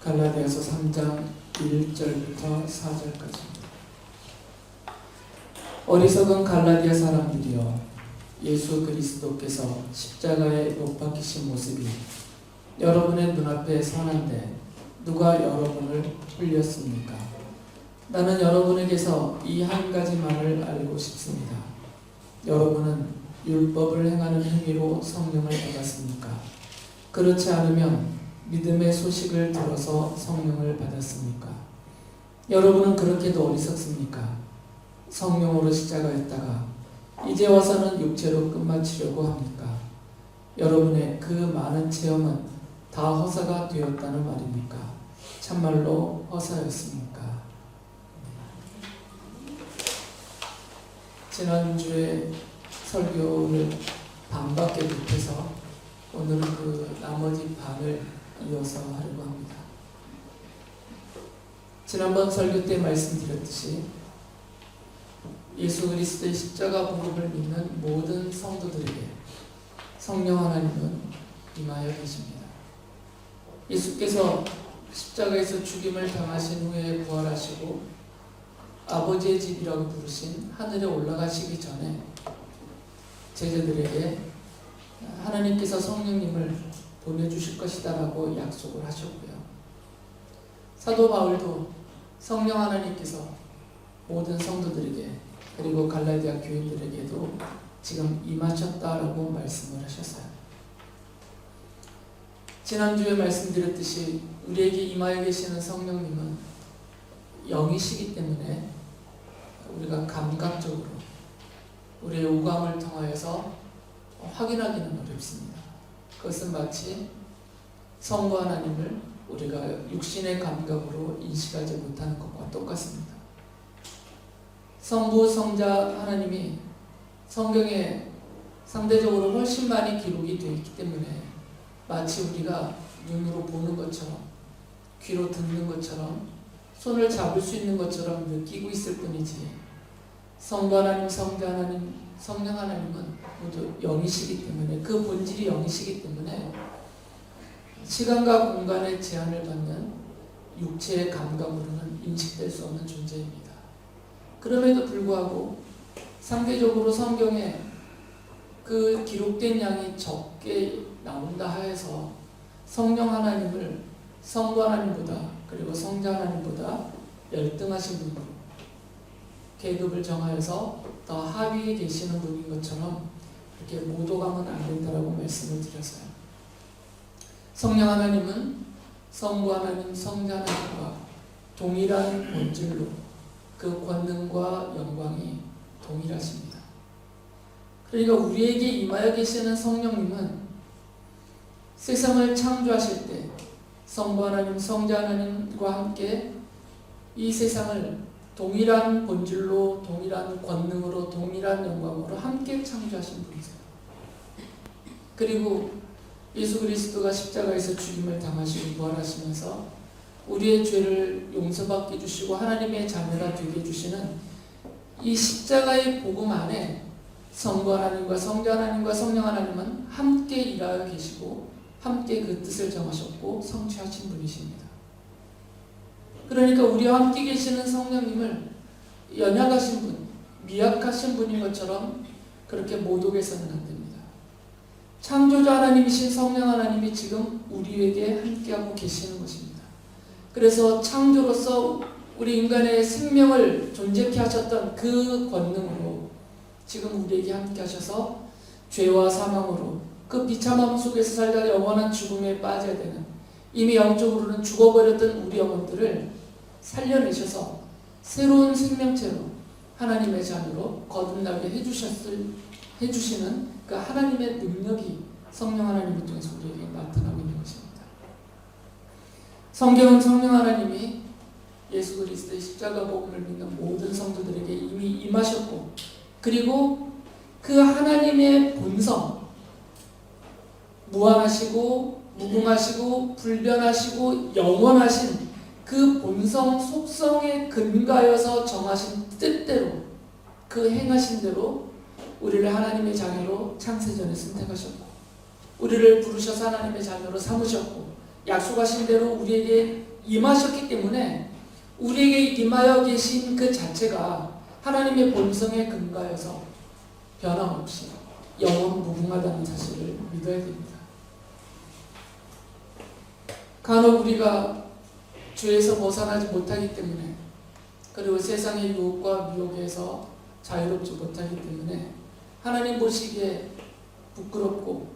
갈라디아서 3장 1절부터 4절까지입니다. 어리석은 갈라디아 사람들이여, 예수 그리스도께서 십자가에 못 박히신 모습이 여러분의 눈앞에 선한데 누가 여러분을 흘렸습니까? 나는 여러분에게서 이 한 가지만을 알고 싶습니다. 여러분은 율법을 행하는 행위로 성령을 받았습니까? 그렇지 않으면 믿음의 소식을 들어서 성령을 받았습니까? 여러분은 그렇게도 어리석습니까? 성령으로 십자가였다가 이제 와서는 육체로 끝마치려고 합니까? 여러분의 그 많은 체험은 다 허사가 되었다는 말입니까? 참말로 허사였습니까? 지난주에 설교를 반밖에 못해서 오늘은 그 나머지 반을 이어서 하려고 합니다. 지난번 설교 때 말씀드렸듯이 예수 그리스도의 십자가 복음을 믿는 모든 성도들에게 성령 하나님은 임하여 계십니다. 예수께서 십자가에서 죽임을 당하신 후에 부활하시고 아버지의 집이라고 부르신 하늘에 올라가시기 전에 제자들에게 하나님께서 성령님을 보내주실 것이다 라고 약속을 하셨고요. 사도 바울도 성령 하나님께서 모든 성도들에게 그리고 갈라디아 교인들에게도 지금 임하셨다라고 말씀을 하셨어요. 지난주에 말씀드렸듯이 우리에게 임하여 계시는 성령님은 영이시기 때문에 우리가 감각적으로 우리의 오감을 통하여서 확인하기는 어렵습니다. 그것은 마치 성부 하나님을 우리가 육신의 감각으로 인식하지 못하는 것과 똑같습니다. 성부, 성자 하나님이 성경에 상대적으로 훨씬 많이 기록이 되어 있기 때문에 마치 우리가 눈으로 보는 것처럼 귀로 듣는 것처럼 손을 잡을 수 있는 것처럼 느끼고 있을 뿐이지 성부 하나님, 성자 하나님, 성령 하나님은 모두 영이시기 때문에 그 본질이 영이시기 때문에 시간과 공간의 제한을 받는 육체의 감각으로는 인식될 수 없는 존재입니다. 그럼에도 불구하고 상대적으로 성경에 그 기록된 양이 적게 나온다 하여서 성령 하나님을 성부 하나님보다 그리고 성자 하나님보다 열등하신 분으로 계급을 정하여서 더 하위에 계시는 분인 것처럼 이렇게 모독하면 안 된다라고 말씀을 드렸어요. 성령 하나님은 성부 하나님, 성자 하나님과 동일한 본질로 그 권능과 영광이 동일하십니다. 그러니까 우리에게 임하여 계시는 성령님은 세상을 창조하실 때 성부 하나님, 성자 하나님과 함께 이 세상을 동일한 본질로, 동일한 권능으로, 동일한 영광으로 함께 창조하신 분이세요. 그리고 예수 그리스도가 십자가에서 죽임을 당하시고 부활하시면서 우리의 죄를 용서받게 해주시고 하나님의 자녀가 되게 해주시는 이 십자가의 복음 안에 성부 하나님과 성자 하나님과 성령 하나님은 함께 일하여 계시고 함께 그 뜻을 정하셨고 성취하신 분이십니다. 그러니까 우리와 함께 계시는 성령님을 연약하신 분, 미약하신 분인 것처럼 그렇게 모독해서는 안 됩니다. 창조자 하나님이신 성령 하나님이 지금 우리에게 함께하고 계시는 것입니다. 그래서 창조로서 우리 인간의 생명을 존재케 하셨던 그 권능으로 지금 우리에게 함께 하셔서 죄와 사망으로 그 비참함 속에서 살다가 영원한 죽음에 빠져야 되는 이미 영적으로는 죽어버렸던 우리 영혼들을 살려내셔서 새로운 생명체로 하나님의 자녀로 거듭나게 해주시는 그 하나님의 능력이 성령 하나님을 통해서 우리에게 나타나고 있는 것입니다. 성경은 성령 하나님이 예수 그리스도의 십자가 복음을 믿는 모든 성도들에게 이미 임하셨고 그리고 그 하나님의 본성 무한하시고 무궁하시고 불변하시고 영원하신 그 본성 속성에 근거하여서 정하신 뜻대로 그 행하신 대로 우리를 하나님의 자녀로 창세전에 선택하셨고 우리를 부르셔서 하나님의 자녀로 삼으셨고 약속하신 대로 우리에게 임하셨기 때문에 우리에게 임하여 계신 그 자체가 하나님의 본성에 근거해서 변함없이 영원 무궁하다는 사실을 믿어야 됩니다. 간혹 우리가 죄에서 벗어나지 못하기 때문에, 그리고 세상의 유혹과 미혹에서 자유롭지 못하기 때문에 하나님 보시기에 부끄럽고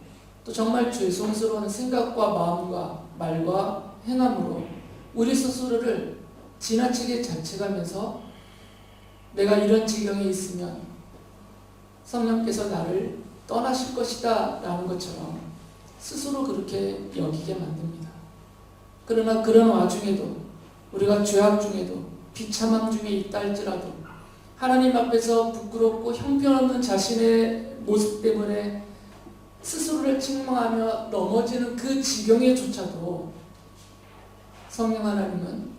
또 정말 죄송스러운 생각과 마음과 말과 행함으로 우리 스스로를 지나치게 자책하면서 내가 이런 지경에 있으면 성령께서 나를 떠나실 것이다 라는 것처럼 스스로 그렇게 여기게 만듭니다. 그러나 그런 와중에도, 우리가 죄악 중에도 비참함 중에 있다 할지라도 하나님 앞에서 부끄럽고 형편없는 자신의 모습 때문에 스스로를 책망하며 넘어지는 그 지경에조차도 성령 하나님은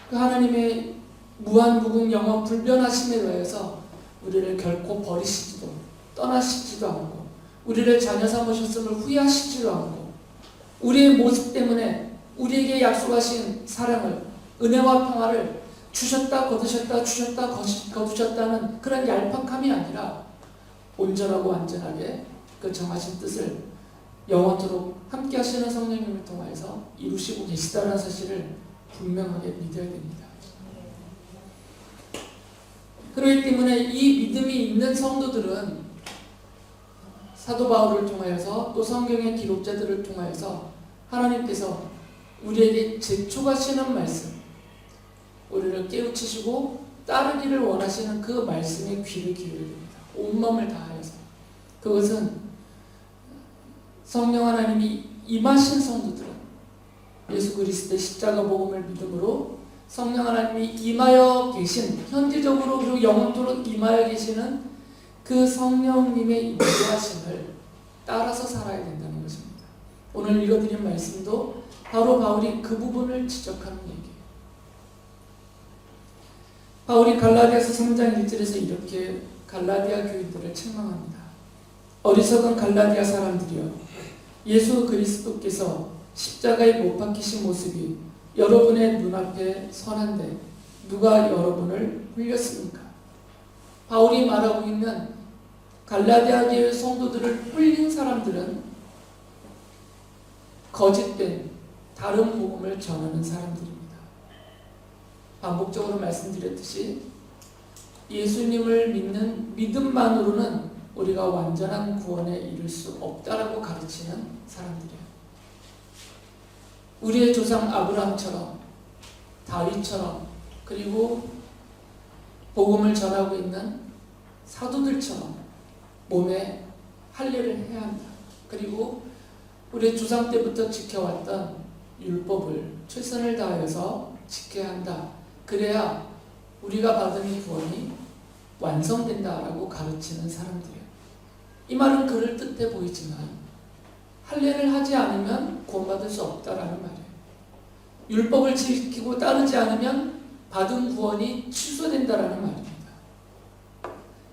그 하나님의 무한무궁 영원 불변하심에 의해서 우리를 결코 버리시지도 떠나시지도 않고 우리를 자녀 삼으셨음을 후회하시지도 않고 우리의 모습 때문에 우리에게 약속하신 사랑을, 은혜와 평화를 주셨다 거두셨다 주셨다 거두셨다는 그런 얄팍함이 아니라 온전하고 완전하게 그 정하신 뜻을 영원토록 함께 하시는 성령님을 통하여서 이루시고 계시다는 사실을 분명하게 믿어야 됩니다. 그렇기 때문에 이 믿음이 있는 성도들은 사도 바울을 통하여서 또 성경의 기록자들을 통하여서 하나님께서 우리에게 재촉하시는 말씀, 우리를 깨우치시고 따르기를 원하시는 그 말씀에 귀를 기울여야 됩니다. 온마음을 다하여서. 그것은 성령 하나님이 임하신 성도들은 예수 그리스도의 십자가 복음을 믿음으로 성령 하나님이 임하여 계신, 현재적으로 그리고 영원토록 임하여 계시는 그 성령님의 인도하심을 따라서 살아야 된다는 것입니다. 오늘 읽어드린 말씀도 바로 바울이 그 부분을 지적하는 얘기예요. 바울이 갈라디아서 3장 1절에서 이렇게 갈라디아 교인들을 책망합니다. 어리석은 갈라디아 사람들이여, 예수 그리스도께서 십자가에 못 박히신 모습이 여러분의 눈앞에 선한데 누가 여러분을 흘렸습니까? 바울이 말하고 있는 갈라디아 교회 성도들을 흘린 사람들은 거짓된 다른 복음을 전하는 사람들입니다. 반복적으로 말씀드렸듯이 예수님을 믿는 믿음만으로는 우리가 완전한 구원에 이를 수 없다라고 가르치는 사람들이에요. 우리의 조상 아브라함처럼, 다윗처럼, 그리고 복음을 전하고 있는 사도들처럼 몸에 할례를 해야 한다. 그리고 우리 조상 때부터 지켜왔던 율법을 최선을 다하여서 지켜야 한다. 그래야 우리가 받은 이 구원이 완성된다라고 가르치는 사람들이에요. 이 말은 그럴듯해 보이지만 할례를 하지 않으면 구원받을 수 없다라는 말이에요. 율법을 지키고 따르지 않으면 받은 구원이 취소된다라는 말입니다.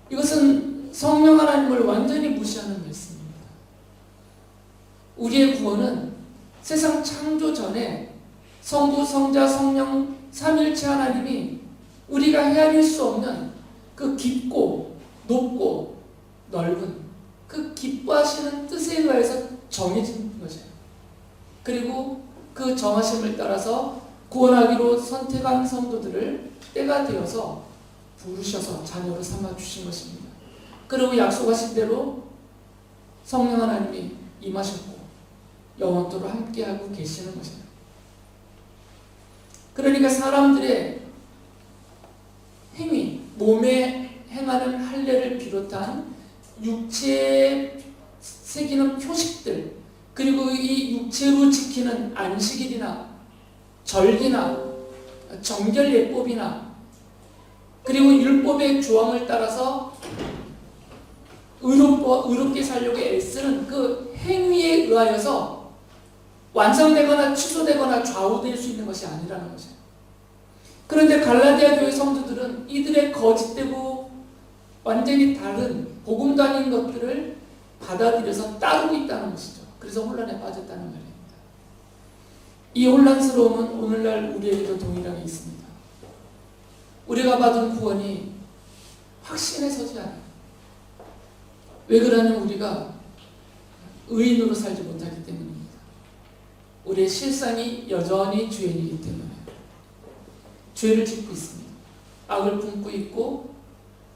이것은 성령 하나님을 완전히 무시하는 말씀입니다. 우리의 구원은 세상 창조 전에 성부, 성자, 성령 삼일체 하나님이 우리가 헤아릴 수 없는 그 깊고 높고 넓은 그 기뻐하시는 뜻에 의해서 정해진 것이에요. 그리고 그 정하심을 따라서 구원하기로 선택한 성도들을 때가 되어서 부르셔서 자녀로 삼아주신 것입니다. 그리고 약속하신 대로 성령 하나님이 임하셨고 영원토록 함께하고 계시는 것이에요. 그러니까 사람들의 행위, 몸에 행하는 할례를 비롯한 육체에 새기는 표식들, 그리고 이 육체로 지키는 안식일이나 절기나 정결예법이나 그리고 율법의 조항을 따라서 의롭게 살려고 애쓰는 그 행위에 의하여서 완성되거나 취소되거나 좌우될 수 있는 것이 아니라는 것이에요. 그런데 갈라디아 교회 성도들은 이들의 거짓되고 완전히 다른 복음도 아닌 것들을 받아들여서 따르고 있다는 것이죠. 그래서 혼란에 빠졌다는 말입니다. 이 혼란스러움은 오늘날 우리에게도 동일하게 있습니다. 우리가 받은 구원이 확신에 서지 않아요. 왜 그러냐면 우리가 의인으로 살지 못하기 때문입니다. 우리의 실상이 여전히 죄인이기 때문에 죄를 짓고 있습니다. 악을 품고 있고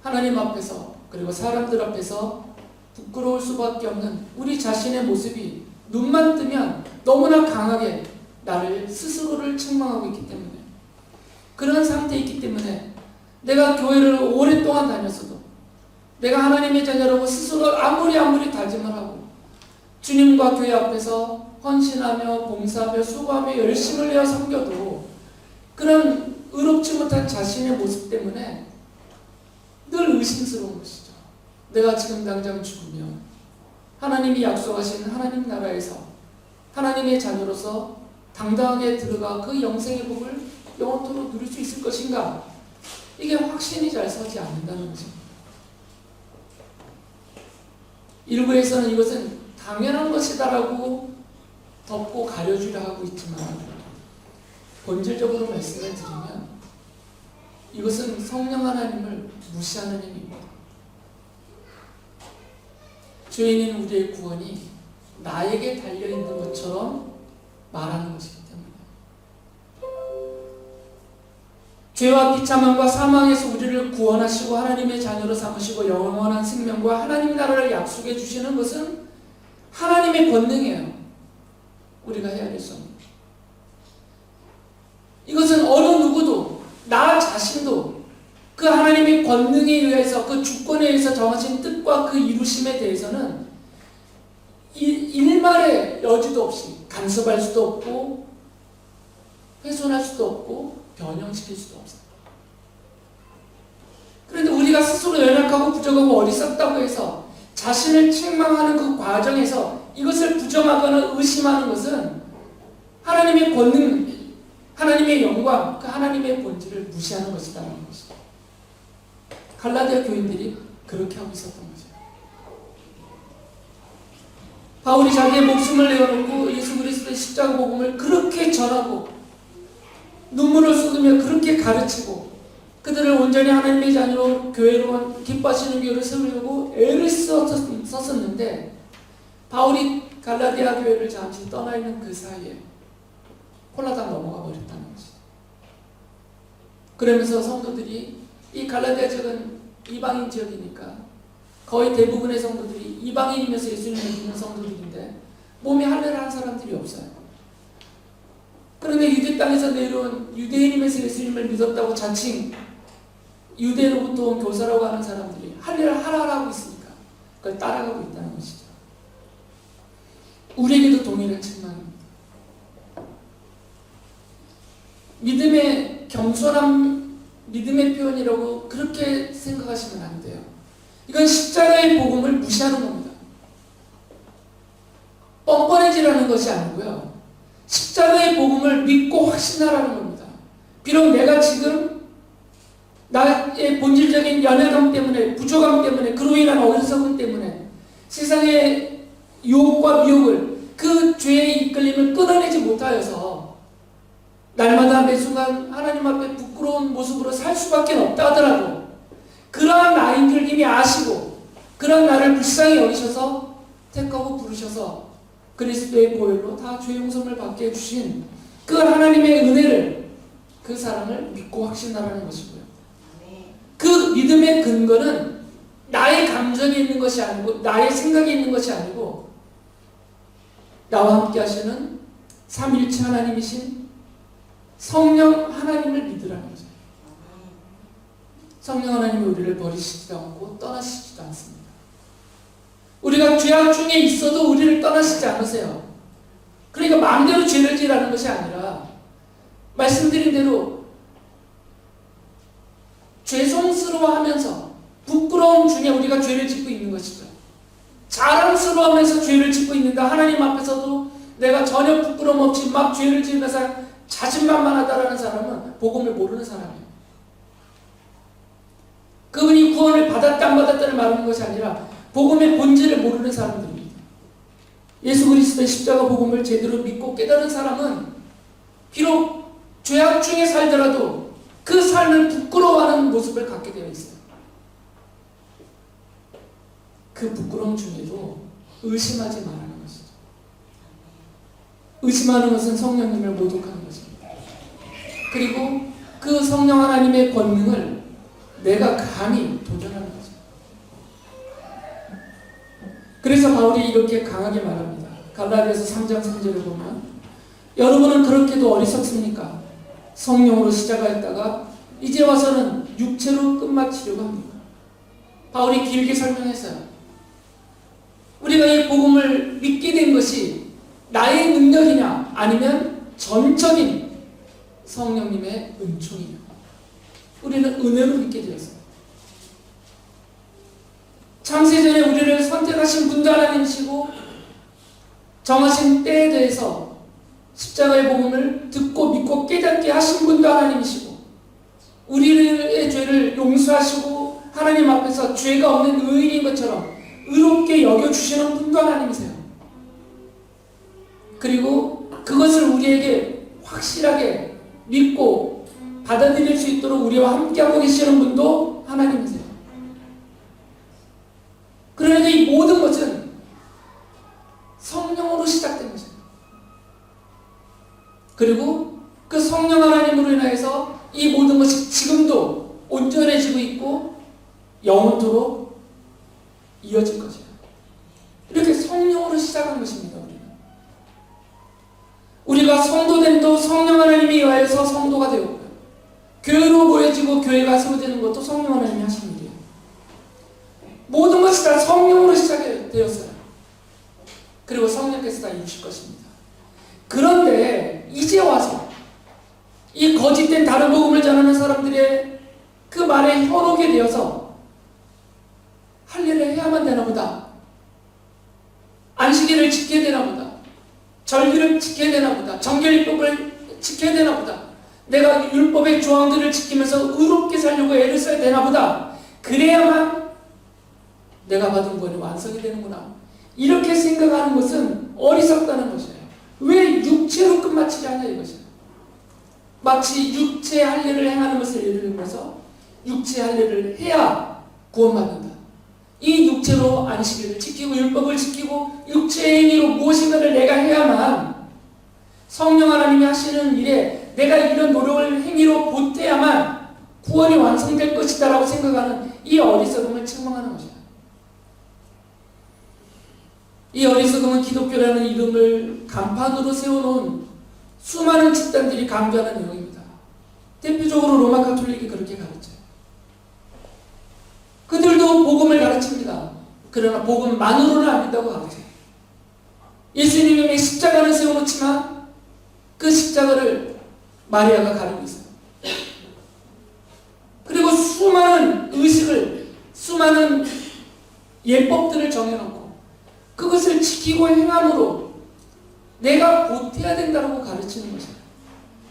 하나님 앞에서 그리고 사람들 앞에서 부끄러울 수밖에 없는 우리 자신의 모습이 눈만 뜨면 너무나 강하게 나를 스스로를 책망하고 있기 때문에, 그런 상태에 있기 때문에 내가 교회를 오랫동안 다녔어도, 내가 하나님의 자녀라고 스스로 아무리 다짐을 하고 주님과 교회 앞에서 헌신하며 봉사하며 수고하며 열심을 내어 섬겨도 그런 의롭지 못한 자신의 모습 때문에 늘 의심스러운 것이죠. 내가 지금 당장 죽으면 하나님이 약속하신 하나님 나라에서 하나님의 자녀로서 당당하게 들어가 그 영생의 복을 영원토록 누릴 수 있을 것인가? 이게 확신이 잘 서지 않는다는 것입니다. 일부에서는 이것은 당연한 것이다라고 덮고 가려주려 하고 있지만, 본질적으로 말씀을 드리면 이것은 성령 하나님을 무시하는 행위입니다. 죄인인 우리의 구원이 나에게 달려있는 것처럼 말하는 것이기 때문에, 죄와 비참함과 사망에서 우리를 구원하시고 하나님의 자녀로 삼으시고 영원한 생명과 하나님 나라를 약속해 주시는 것은 하나님의 권능이에요. 우리가 해야 될 수 없는. 이것은 어느 누구도, 나 자신도 그 하나님의 권능에 의해서, 그 주권에 의해서 정하신 뜻과 그 이루심에 대해서는 일말의 여지도 없이 간섭할 수도 없고 훼손할 수도 없고 변형시킬 수도 없어요. 그런데 우리가 스스로 연약하고 부족하고 어리석다고 해서 자신을 책망하는 그 과정에서 이것을 부정하거나 의심하는 것은 하나님의 권능, 하나님의 영광, 그 하나님의 본질을 무시하는 것이라는 것이죠. 갈라디아 교인들이 그렇게 하고 있었던 거죠. 바울이 자기의 목숨을 내어놓고 예수 그리스도의 십자가 복음을 그렇게 전하고 눈물을 쏟으며 그렇게 가르치고 그들을 온전히 하나님의 자녀로 교회로 기뻐하시는 교회를 세우려고 애를 썼었는데, 바울이 갈라디아 교회를 잠시 떠나 있는 그 사이에 홀라당 넘어가 버렸다는 것이죠. 그러면서 성도들이, 이 갈라디아 지역은 이방인 지역이니까 거의 대부분의 성도들이 이방인이면서 예수님을 믿는 성도들인데 몸에 할례를 한 사람들이 없어요. 그런데 유대 땅에서 내려온 유대인이면서 예수님을 믿었다고 자칭 유대로부터 온 교사라고 하는 사람들이 할례를 하라고 있으니까 그걸 따라가고 있다는 것이죠. 우리에게도 동일한 책망입니다. 믿음의 겸손한 믿음의 표현이라고 그렇게 생각하시면 안 돼요. 이건 십자가의 복음을 무시하는 겁니다. 뻔뻔해지라는 것이 아니고요, 십자가의 복음을 믿고 확신하라는 겁니다. 비록 내가 지금 나의 본질적인 연약함 때문에, 부족함 때문에, 그로 인한 어리석음 때문에 세상의 유혹과 미혹을, 그 죄의 이끌림을 끊어내지 못하여서 날마다 매 순간 하나님 앞에 부끄러운 모습으로 살 수밖에 없다 하더라도, 그러한 나인 줄 이미 아시고 그러한 나를 불쌍히 여기셔서 택하고 부르셔서 그리스도의 보혈로 다 죄 용서를 받게 해주신 그 하나님의 은혜를, 그 사랑을 믿고 확신하라는 것이고요. 그 믿음의 근거는 나의 감정에 있는 것이 아니고 나의 생각에 있는 것이 아니고 나와 함께 하시는 삼위일체 하나님이신 성령 하나님을 믿으라는 거죠. 성령 하나님이 우리를 버리시지도 않고 떠나시지도 않습니다. 우리가 죄악 중에 있어도 우리를 떠나시지 않으세요. 그러니까 마음대로 죄를 지라는 것이 아니라 말씀드린 대로 죄송스러워하면서 부끄러움 중에 우리가 죄를 짓고 있는 것이죠. 자랑스러워하면서 죄를 짓고 있는가, 하나님 앞에서도 내가 전혀 부끄러움 없이 막 죄를 지으면서 자신만만하다라는 사람은 복음을 모르는 사람이에요. 그분이 구원을 받았다 안 받았다를 말하는 것이 아니라 복음의 본질을 모르는 사람들입니다. 예수 그리스도의 십자가 복음을 제대로 믿고 깨달은 사람은 비록 죄악 중에 살더라도 그 삶을 부끄러워하는 모습을 갖게 되어 있어요. 그 부끄러움 중에도 의심하지 말라는 것이죠. 의심하는 것은 성령님을 모독하는 것입니다. 그리고 그 성령 하나님의 권능을 내가 감히 도전하는 거죠. 그래서 바울이 이렇게 강하게 말합니다. 갈라디아서 3장 3절을 보면 여러분은 그렇게도 어리석습니까? 성령으로 시작하였다가 이제 와서는 육체로 끝마치려고 합니다. 바울이 길게 설명했어요. 우리가 이 복음을 믿게 된 것이 나의 능력이냐 아니면 전적인 성령님의 은총이냐. 우리는 은혜로 믿게 되었어요. 창세전에 우리를 선택하신 분도 하나님이시고 정하신 때에 대해서 십자가의 복음을 듣고 믿고 깨닫게 하신 분도 하나님이시고 우리의 죄를 용서하시고 하나님 앞에서 죄가 없는 의인인 것처럼 의롭게 여겨주시는 분도 하나님이세요. 그리고 그것을 우리에게 확실하게 믿고 받아들일 수 있도록 우리와 함께하고 계시는 분도 하나님이세요. 그러니까 이 모든 것은 성령으로 시작된 것입니다. 그리고 그 성령 하나님으로 인하여서 이 모든 것이 지금도 온전해지고 있고 영원토록 이어질 것이에요. 이렇게 성령으로 시작한 것입니다. 우리가 성도됨도 성령 하나님에 의하여서 성도가 되었고요. 교회로 모여지고 교회가 세워지는 것도 성령 하나님이 하신 일이에요. 모든 것이 다 성령으로 시작되었어요. 그리고 성령께서 다 이루실 것입니다. 그런데 이제 와서 이 거짓된 다른 복음을 전하는 사람들의 그 말에 현혹이 되어서 할 일을 해야만 되나 보다. 안식일을 지켜야 되나 보다. 절기를 지켜야 되나 보다. 정결율법을 지켜야 되나 보다. 내가 율법의 조항들을 지키면서 의롭게 살려고 애를 써야 되나 보다. 그래야만 내가 받은 구원이 완성이 되는구나. 이렇게 생각하는 것은 어리석다는 것이에요. 왜 육체로 끝마치게 하냐 이것이에요. 마치 육체 할 일을 행하는 것을 예를 들면서 육체 할 일을 해야 구원받는다. 이 육체로 안식일을 지키고 율법을 지키고 육체의 행위로 무엇인가를 내가 해야만 성령 하나님이 하시는 일에 내가 이런 노력을 행위로 보태야만 구원이 완성될 것이다 라고 생각하는 이 어리석음을 책망하는 것이다. 이 어리석음은 기독교라는 이름을 간판으로 세워놓은 수많은 집단들이 강조하는 내용입니다. 대표적으로 로마 가톨릭이 그렇게 가르쳐요. 그들도 복음을 가르칩니다. 그러나 복음만으로는 안 된다고 가르쳐요. 예수님의 십자가를 세워놓지만 그 십자가를 마리아가 가리고 있어요. 그리고 수많은 의식을, 수많은 예법들을 정해놓고 그것을 지키고 행함으로 내가 보태야 된다고 가르치는 것이에요.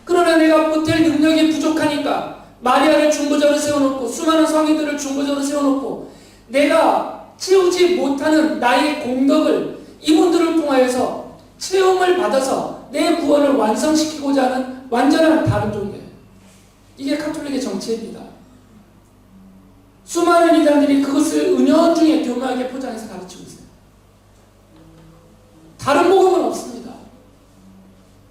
그러나 내가 보탤 능력이 부족하니까 마리아를 중보자로 세워놓고 수많은 성인들을 중보자로 세워놓고 내가 채우지 못하는 나의 공덕을 이분들을 통하여서 체험을 받아서 내 구원을 완성시키고자 하는 완전한 다른 종교예요. 이게 가톨릭의 정체입니다. 수많은 이단들이 그것을 은연중에 교묘하게 포장해서 가르치고 있어요. 다른 복음은 없습니다.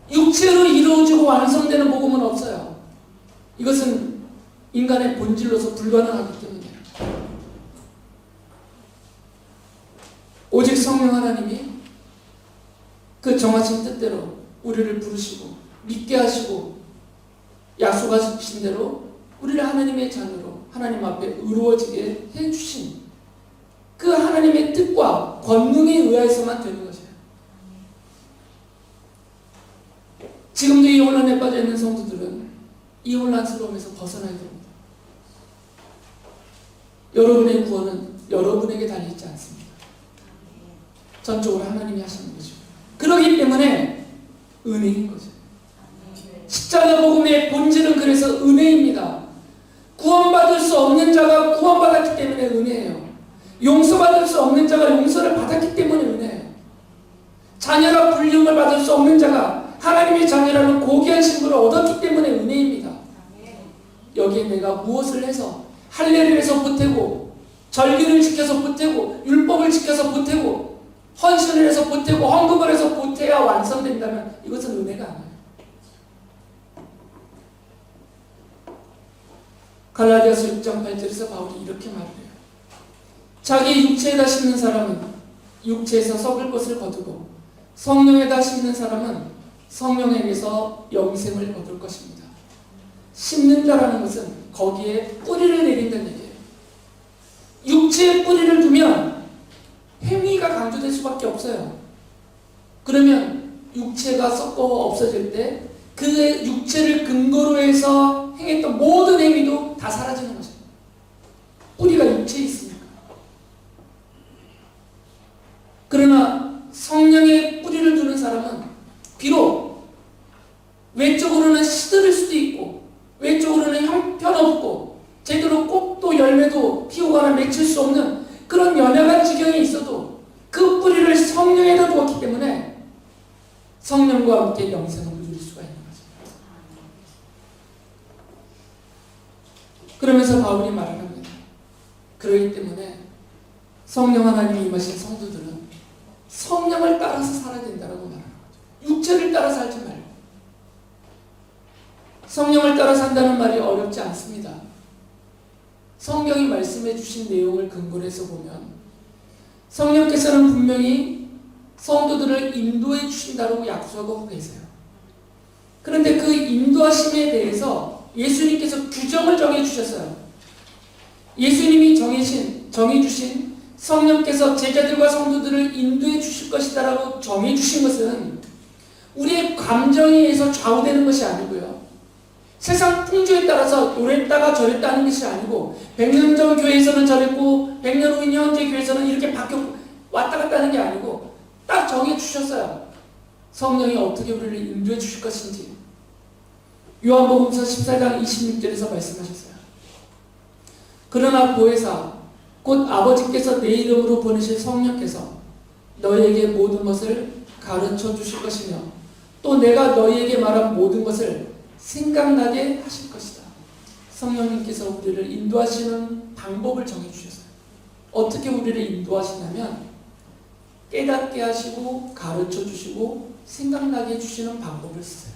육체로 이루어지고 완성되는 복음은 없어요. 이것은 인간의 본질로서 불가능하기 때문에 오직 성령 하나님이 그 정하신 뜻대로 우리를 부르시고 믿게 하시고 약속하신 대로 우리를 하나님의 자녀로 하나님 앞에 의로워지게 해주신 그 하나님의 뜻과 권능에 의해서만 되는 것이에요. 지금도 이 혼란에 빠져있는 성도들은 이 혼란스러움에서 벗어나야 됩니다. 여러분의 구원은 여러분에게 달려있지 않습니다. 전적으로 하나님이 하시는 거죠. 그렇기 때문에 은혜인 거죠. 십자가 복음의 본질은 그래서 은혜입니다. 구원받을 수 없는 자가 구원받았기 때문에 은혜예요. 용서받을 수 없는 자가 용서를 받았기 때문에 은혜예요. 자녀라 불림을 받을 수 없는 자가 하나님의 자녀라는 고귀한 신분을 얻었기 때문에 은혜입니다. 여기에 내가 무엇을 해서 할례를 해서 보태고 절기를 지켜서 보태고 율법을 지켜서 보태고 헌신을 해서 보태고 헌금을 해서 보태야 완성된다면 이것은 은혜가 아니에요. 갈라디아서 6장 8절에서 바울이 이렇게 말을 해요. 자기 육체에다 심는 사람은 육체에서 썩을 것을 거두고 성령에다 심는 사람은 성령에게서 영생을 거둘 것입니다. 심는다라는 것은 거기에 뿌리를 내린다는 얘기예요. 육체에 뿌리를 두면 행위가 강조될 수밖에 없어요. 그러면 육체가 썩고 없어질 때 그 육체를 근거로 해서 행했던 모든 행위도 다 사라지는 거죠. 뿌리가 육체에 있으니까. 그러나 성령의 뿌리를 두는 사람은 비록 외적으로는 시들을 수도 있고 외적으로는 형편없고 제대로 꽃도 열매도 피우거나 맺힐 수 없는 그런 연약한 지경에 있어도 그 뿌리를 성령에다 두었기 때문에 성령과 함께 영생을 누릴 수가 있는 거죠. 그러면서 바울이 말을 합니다. 그렇기 때문에 성령 하나님이 임하신 성도들은 성령을 따라서 살아야 된다고 말하는 거죠. 육체를 따라 살지 말고. 성령을 따라 산다는 말이 어렵지 않습니다. 성경이 말씀해 주신 내용을 근거로 해서 보면 성령께서는 분명히 성도들을 인도해 주신다고 약속하고 계세요. 그런데 그 인도하심에 대해서 예수님께서 규정을 정해 주셨어요. 예수님이 정해 주신 성령께서 제자들과 성도들을 인도해 주실 것이다라고 정해 주신 것은 우리의 감정에 의해서 좌우되는 것이 아니고요. 세상 풍조에 따라서 요랬다가 저랬다 하는 것이 아니고 100년 전 교회에서는 저랬고 100년 후 현재 교회에서는 이렇게 바뀌고 왔다 갔다 하는 게 아니고 딱 정해 주셨어요. 성령이 어떻게 우리를 인도해 주실 것인지. 요한복음서 14장 26절에서 말씀하셨어요. 그러나 보혜사 곧 아버지께서 내 이름으로 보내실 성령께서 너희에게 모든 것을 가르쳐 주실 것이며 또 내가 너희에게 말한 모든 것을 생각나게 하실 것이다. 성령님께서 우리를 인도하시는 방법을 정해 주셨어요. 어떻게 우리를 인도하시냐면 깨닫게 하시고 가르쳐 주시고 생각나게 해주시는 방법을 쓰세요.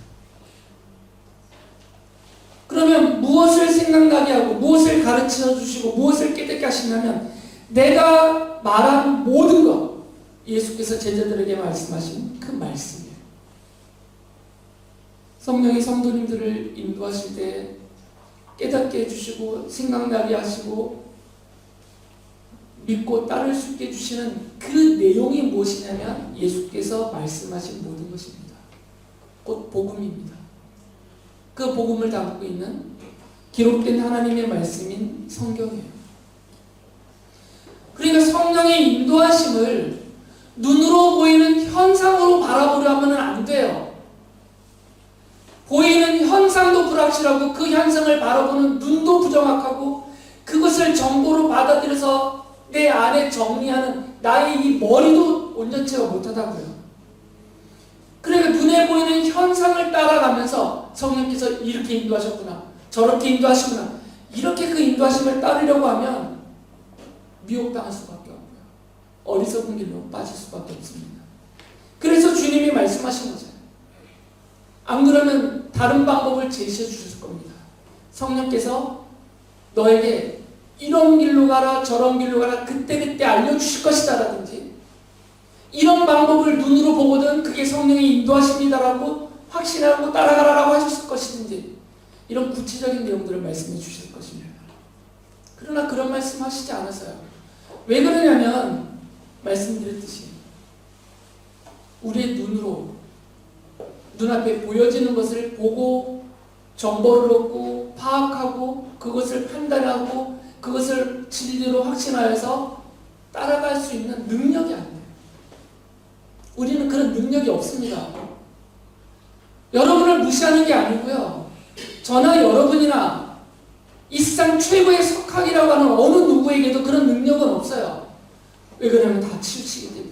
그러면 무엇을 생각나게 하고 무엇을 가르쳐 주시고 무엇을 깨닫게 하시냐면 내가 말한 모든 것, 예수께서 제자들에게 말씀하신 그 말씀이에요. 성령이 성도님들을 인도하실 때 깨닫게 해주시고 생각나게 하시고 믿고 따를 수 있게 해주시는 그 내용이 무엇이냐면 예수께서 말씀하신 모든 것입니다. 곧 복음입니다. 그 복음을 담고 있는 기록된 하나님의 말씀인 성경이에요. 그러니까 성령의 인도하심을 눈으로 보이는 현상으로 바라보려 하면 안 돼요. 보이는 현상도 불확실하고 그 현상을 바라보는 눈도 부정확하고 그것을 정보로 받아들여서 내 안에 정리하는 나의 이 머리도 온전치가 못하다고요. 그러니까 눈에 보이는 현상을 따라가면서 성령께서 이렇게 인도하셨구나, 저렇게 인도하시구나, 이렇게 그 인도하심을 따르려고 하면 미혹당할 수밖에 없고요. 어리석은 길로 빠질 수밖에 없습니다. 그래서 주님이 말씀하신 거죠. 안 그러면 다른 방법을 제시해 주실 겁니다. 성령께서 너에게 이런 길로 가라 저런 길로 가라 그때그때 알려주실 것이다 라든지 이런 방법을 눈으로 보거든 그게 성령의 인도하십니다라고 확신하고 따라가라라고 하셨을 것이든지 이런 구체적인 내용들을 말씀해 주실 것입니다. 그러나 그런 말씀 하시지 않았어요. 왜 그러냐면 말씀드렸듯이 우리의 눈으로 눈앞에 보여지는 것을 보고 정보를 얻고 파악하고 그것을 판단하고 그것을 진리로 확신하여서 따라갈 수 있는 능력이 안 돼요. 우리는 그런 능력이 없습니다. 여러분을 무시하는 게 아니고요. 저나 여러분이나 이 세상 최고의 석학이라고 하는 어느 누구에게도 그런 능력은 없어요. 왜 그러냐면 다 치우치기 때문에.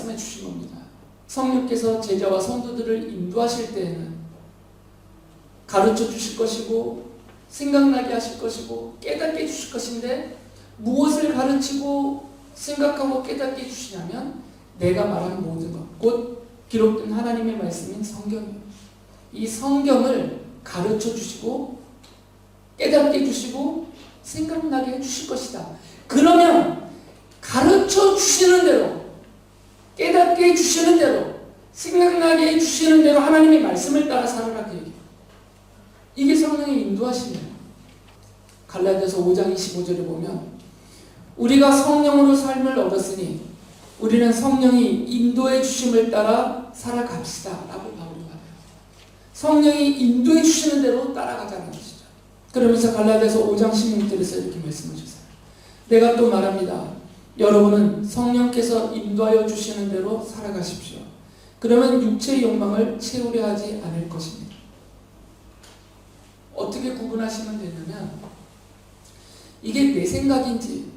말씀해 주신 겁니다. 성령께서 제자와 성도들을 인도하실 때에는 가르쳐 주실 것이고 생각나게 하실 것이고 깨닫게 해주실 것인데, 무엇을 가르치고 생각하고 깨닫게 해주시냐면 내가 말하는 모든 것, 곧 기록된 하나님의 말씀인 성경이에요. 이 성경을 가르쳐 주시고 깨닫게 해주시고 생각나게 해주실 것이다. 그러면 가르쳐 주시는 대로, 깨닫게 해주시는 대로, 생각나게 해주시는 대로 하나님의 말씀을 따라 살아라, 그 얘기예요. 이게 성령의 인도하심이에요. 갈라디아서 5장 25절에 보면 우리가 성령으로 삶을 얻었으니 우리는 성령이 인도해 주심을 따라 살아갑시다 라고 바울이 말해요. 성령이 인도해 주시는 대로 따라가자는 것이죠. 그러면서 갈라디아서 5장 16절에서 이렇게 말씀해 주세요. 내가 또 말합니다. 여러분은 성령께서 인도하여 주시는 대로 살아가십시오. 그러면 육체의 욕망을 채우려 하지 않을 것입니다. 어떻게 구분하시면 되냐면, 이게 내 생각인지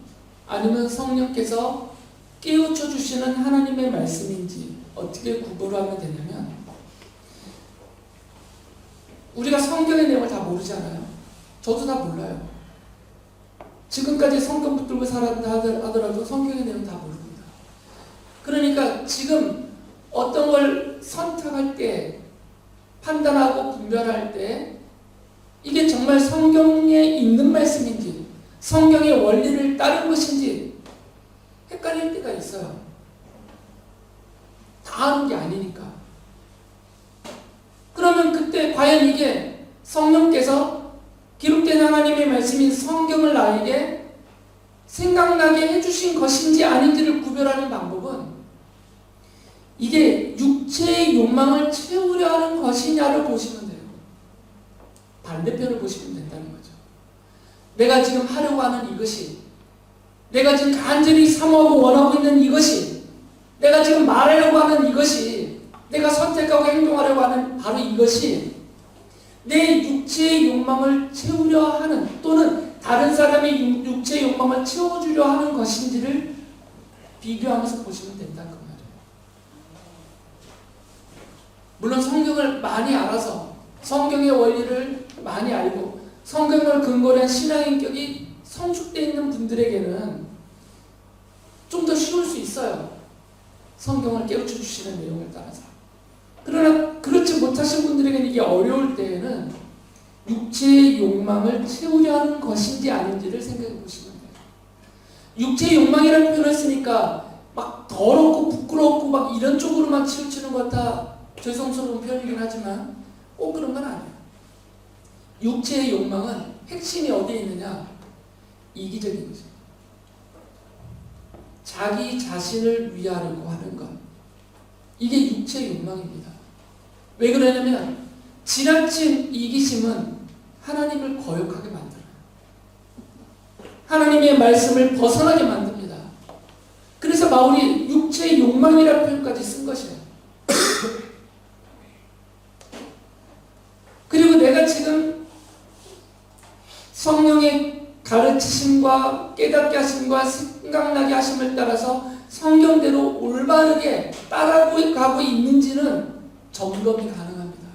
아니면 성령께서 깨우쳐 주시는 하나님의 말씀인지 어떻게 구분하면 되냐면, 우리가 성경의 내용을 다 모르잖아요. 저도 다 몰라요. 지금까지 성경 붙들고 살았다 하더라도 성경의 내용 다 모릅니다. 그러니까 지금 어떤 걸 선택할 때, 판단하고 분별할 때 이게 정말 성경에 있는 말씀인지 성경의 원리를 따른 것인지 헷갈릴 때가 있어요. 다 아는 게 아니니까. 그러면 그때 과연 이게 성령께서 기록된 하나님의 말씀인 성경을 나에게 생각나게 해주신 것인지 아닌지를 구별하는 방법은 이게 육체의 욕망을 채우려 하는 것이냐를 보시면 돼요. 반대편을 보시면 된다는 거죠. 내가 지금 하려고 하는 이것이, 내가 지금 간절히 사모하고 원하고 있는 이것이, 내가 지금 말하려고 하는 이것이, 내가 선택하고 행동하려고 하는 바로 이것이 내 육체의 욕망을 채우려 하는, 또는 다른 사람의 육체의 욕망을 채워주려 하는 것인지를 비교하면서 보시면 된다는 그 말이에요. 물론 성경을 많이 알아서, 성경의 원리를 많이 알고 성경을 근거로 한 신앙인격이 성숙되어 있는 분들에게는 좀 더 쉬울 수 있어요. 성경을 깨우쳐 주시는 내용을 따라서. 그러나 그렇지 못하신 분들에게는 이게 어려울 때에는 육체의 욕망을 채우려 하는 것인지 아닌지를 생각해 보시면 돼요. 육체의 욕망이라는 표현을 쓰니까 막 더럽고 부끄럽고 막 이런 쪽으로만 치우치는 것 같아 죄송스러운 표현이긴 하지만 꼭 그런 건 아니에요. 육체의 욕망은 핵심이 어디에 있느냐? 이기적인 거죠. 자기 자신을 위하려고 하는 것. 이게 육체의 욕망입니다. 왜 그러냐면 지나친 이기심은 하나님을 거역하게 만들어요. 하나님의 말씀을 벗어나게 만듭니다. 그래서 바울이 육체의 욕망이라는 표현까지 쓴 것이에요. 그리고 내가 지금 성령의 가르치심과 깨닫게 하심과 생각나게 하심을 따라서 성경대로 올바르게 따라가고 있는지는 점검이 가능합니다.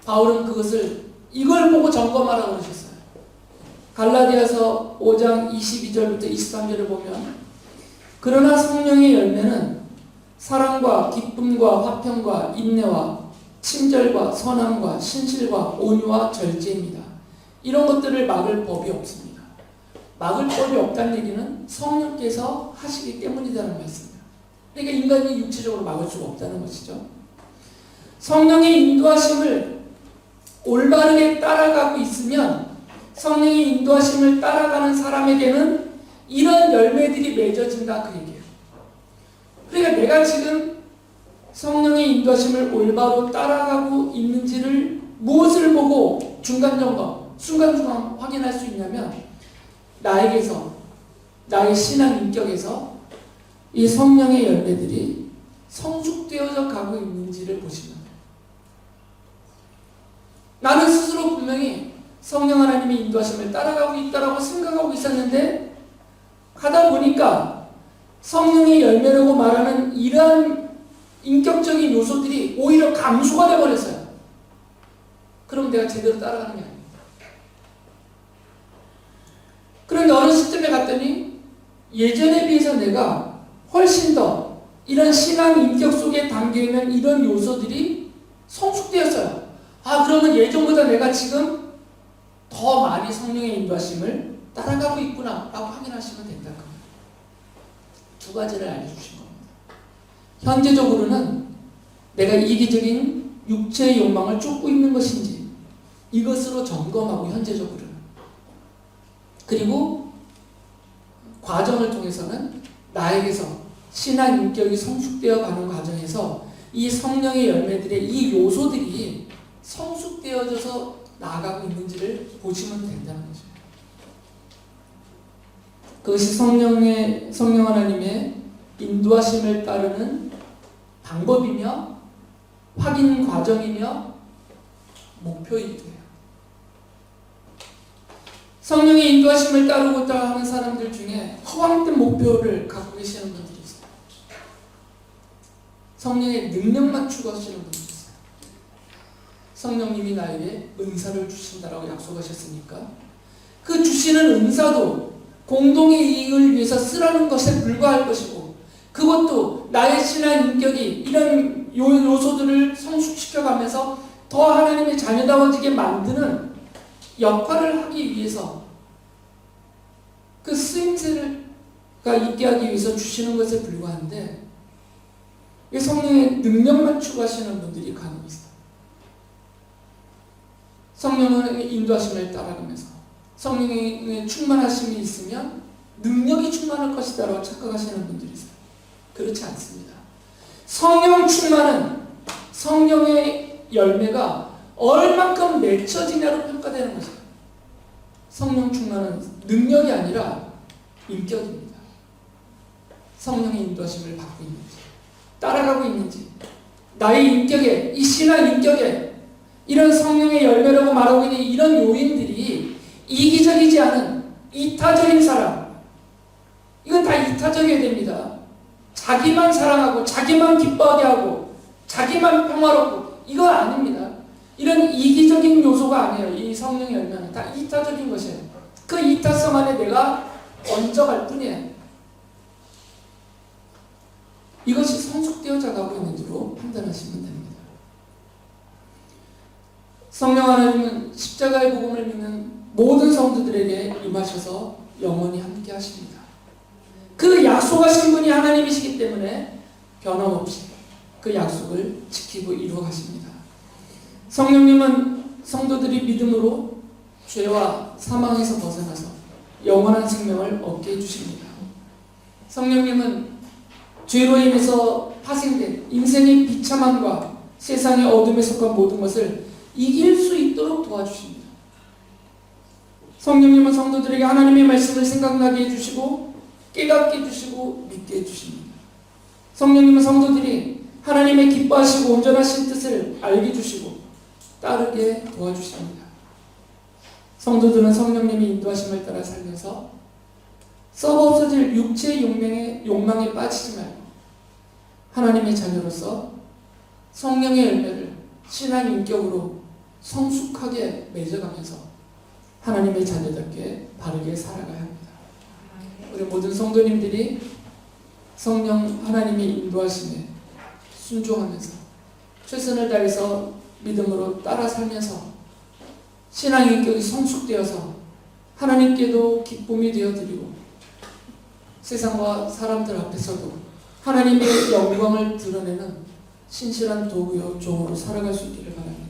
바울은 그것을 이걸 보고 점검하라고 그러셨어요. 갈라디아서 5장 22절부터 23절을 보면 그러나 성령의 열매는 사랑과 기쁨과 화평과 인내와 친절과 선함과 신실과 온유와 절제입니다. 이런 것들을 막을 법이 없습니다. 막을 법이 없다는 얘기는 성령께서 하시기 때문이라는 말씀입니다. 그러니까 인간이 육체적으로 막을 수가 없다는 것이죠. 성령의 인도하심을 올바르게 따라가고 있으면 성령의 인도하심을 따라가는 사람에게는 이런 열매들이 맺어진다 그 얘기예요. 그러니까 내가 지금 성령의 인도하심을 올바로 따라가고 있는지를 무엇을 보고 중간점검, 순간순간 확인할 수 있냐면 나에게서, 나의 신앙 인격에서 이 성령의 열매들이 성숙되어져 가고 있는지를 보시면 돼요. 나는 스스로 분명히 성령 하나님의 인도하심을 따라가고 있다라고 생각하고 있었는데 가다 보니까 성령의 열매라고 말하는 이러한 인격적인 요소들이 오히려 감소가 되어버렸어요. 그럼 내가 제대로 따라가는 게 아닙니다. 그런데 어느 시점에 갔더니 예전에 비해서 내가 훨씬 더 이런 신앙 인격 속에 담겨있는 이런 요소들이 성숙되었어요. 그러면 예전보다 내가 지금 더 많이 성령의 인도하심을 따라가고 있구나 라고 확인하시면 된다. 두 가지를 알려주신 겁니다. 현재적으로는 내가 이기적인 육체의 욕망을 쫓고 있는 것인지 이것으로 점검하고 현재적으로는, 그리고 과정을 통해서는 나에게서 신앙 인격이 성숙되어 가는 과정에서 이 성령의 열매들의 이 요소들이 성숙되어져서 나아가고 있는지를 보시면 된다는 거죠. 그것이 성령 하나님의 인도하심을 따르는 방법이며 확인 과정이며 목표이기도 해요. 성령의 인도하심을 따르고자 하는 사람들 중에 허황된 목표를 갖고 계시는 분들이 있어요. 성령의 능력만 추구하시는 분들이 있어요. 성령님이 나에게 은사를 주신다라고 약속하셨으니까 그 주시는 은사도 공동의 이익을 위해서 쓰라는 것에 불과할 것이고, 그것도 나의 신앙 인격이 이런 요소들을 성숙시켜가면서 더 하나님의 자녀다워지게 만드는 역할을 하기 위해서, 그 쓰임새가 있게 하기 위해서 주시는 것에 불과한데, 성령의 능력만 추구하시는 분들이 간혹 있어요. 성령의 인도하심을 따라가면서 성령의 충만하심이 있으면 능력이 충만할 것이다라고 착각하시는 분들이 있어요. 그렇지 않습니다. 성령 충만은 성령의 열매가 얼만큼 맺혀지냐로 평가되는 것이에요. 성령 충만은 능력이 아니라 인격입니다. 성령의 인도하심을 받고 있는지, 따라가고 있는지, 나의 인격에, 이 신앙 인격에 이런 성령의 열매라고 말하고 있는 이런 요인들이 이기적이지 않은 이타적인 사람, 이건 다 이타적이어야 됩니다. 자기만 사랑하고 자기만 기뻐하게 하고 자기만 평화롭고, 이거 아닙니다. 이런 이기적인 요소가 아니에요. 이 성령의 열매는 다 이타적인 것이에요. 그 이타성 안에 내가 얹어갈 뿐이에요. 이것이 성숙되어져 가고 있는 줄로 판단하시면 됩니다. 성령 하나님은 십자가의 복음을 믿는 모든 성도들에게 임하셔서 영원히 함께 하십니다. 그 약속하신 분이 하나님이시기 때문에 변함없이 그 약속을 지키고 이루어 가십니다. 성령님은 성도들이 믿음으로 죄와 사망에서 벗어나서 영원한 생명을 얻게 해주십니다. 성령님은 죄로 인해서 파생된 인생의 비참함과 세상의 어둠에 속한 모든 것을 이길 수 있도록 도와주십니다. 성령님은 성도들에게 하나님의 말씀을 생각나게 해주시고 깨닫게 해주시고 믿게 해주십니다. 성령님은 성도들이 하나님의 기뻐하시고 온전하신 뜻을 알게 해주시고 따르게 도와주십니다. 성도들은 성령님의 인도하심을 따라 살면서 썩어 없어질 육체의 욕망에 빠지지 말고 하나님의 자녀로서 성령의 열매를 신앙 인격으로 성숙하게 맺어가면서 하나님의 자녀답게 바르게 살아가야 합니다. 우리 모든 성도님들이 성령 하나님의 인도하심에 순종하면서 최선을 다해서 믿음으로 따라 살면서 신앙 인격이 성숙되어서 하나님께도 기쁨이 되어드리고 세상과 사람들 앞에서도 하나님의 영광을 드러내는 신실한 도구요 종으로 살아갈 수 있기를 바랍니다.